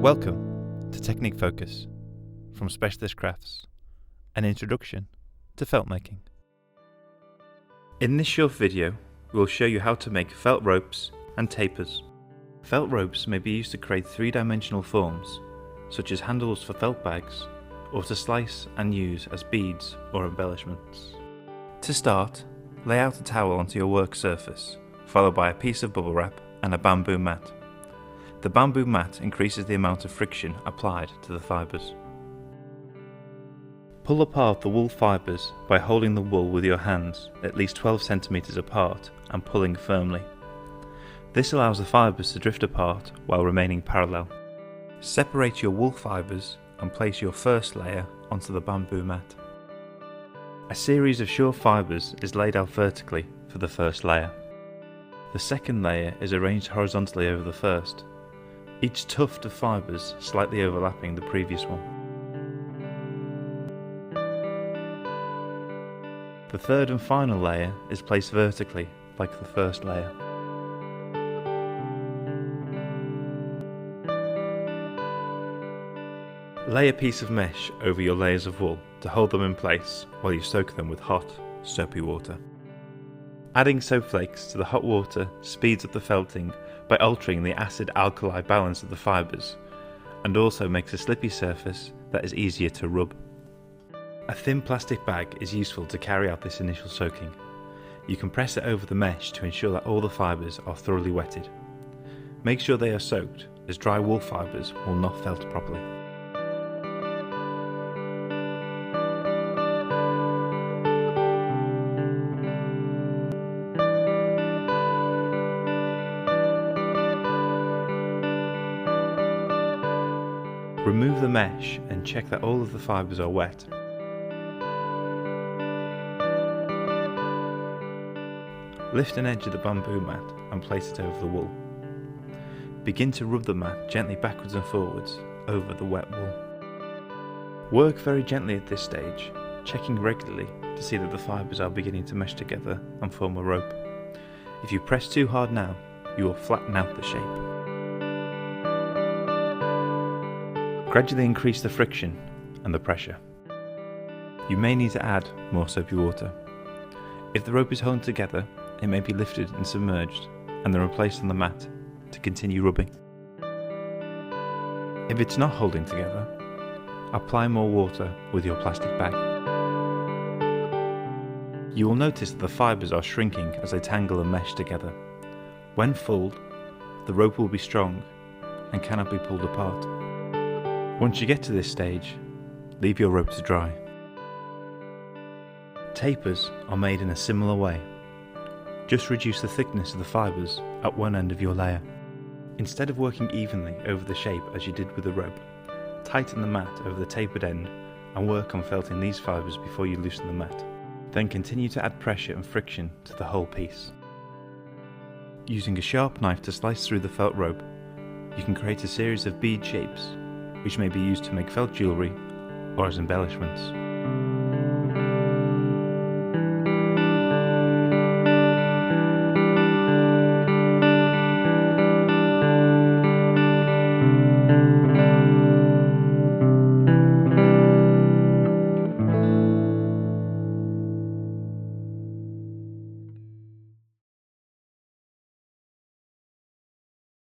Welcome to Technique Focus from Specialist Crafts, an introduction to felt making. In this short video, we will show you how to make felt ropes and tapers. Felt ropes may be used to create three-dimensional forms, such as handles for felt bags, or to slice and use as beads or embellishments. To start, lay out a towel onto your work surface, followed by a piece of bubble wrap and a bamboo mat. The bamboo mat increases the amount of friction applied to the fibres. Pull apart the wool fibres by holding the wool with your hands at least 12 cm apart and pulling firmly. This allows the fibres to drift apart while remaining parallel. Separate your wool fibres and place your first layer onto the bamboo mat. A series of short fibres is laid out vertically for the first layer. The second layer is arranged horizontally over the first, each tuft of fibres slightly overlapping the previous one. The third and final layer is placed vertically like the first layer. Lay a piece of mesh over your layers of wool to hold them in place while you soak them with hot, soapy water. Adding soap flakes to the hot water speeds up the felting by altering the acid-alkali balance of the fibres, and also makes a slippy surface that is easier to rub. A thin plastic bag is useful to carry out this initial soaking. You can press it over the mesh to ensure that all the fibres are thoroughly wetted. Make sure they are soaked, as dry wool fibres will not felt properly. Remove the mesh and check that all of the fibres are wet. Lift an edge of the bamboo mat and place it over the wool. Begin to rub the mat gently backwards and forwards over the wet wool. Work very gently at this stage, checking regularly to see that the fibres are beginning to mesh together and form a rope. If you press too hard now, you will flatten out the shape. Gradually increase the friction and the pressure. You may need to add more soapy water. If the rope is holding together, it may be lifted and submerged and then replaced on the mat to continue rubbing. If it's not holding together, apply more water with your plastic bag. You will notice that the fibres are shrinking as they tangle and mesh together. When full, the rope will be strong and cannot be pulled apart. Once you get to this stage, leave your rope to dry. Tapers are made in a similar way. Just reduce the thickness of the fibres at one end of your layer. Instead of working evenly over the shape as you did with the rope, tighten the mat over the tapered end and work on felting these fibres before you loosen the mat. Then continue to add pressure and friction to the whole piece. Using a sharp knife to slice through the felt rope, you can create a series of bead shapes which may be used to make felt jewellery or as embellishments.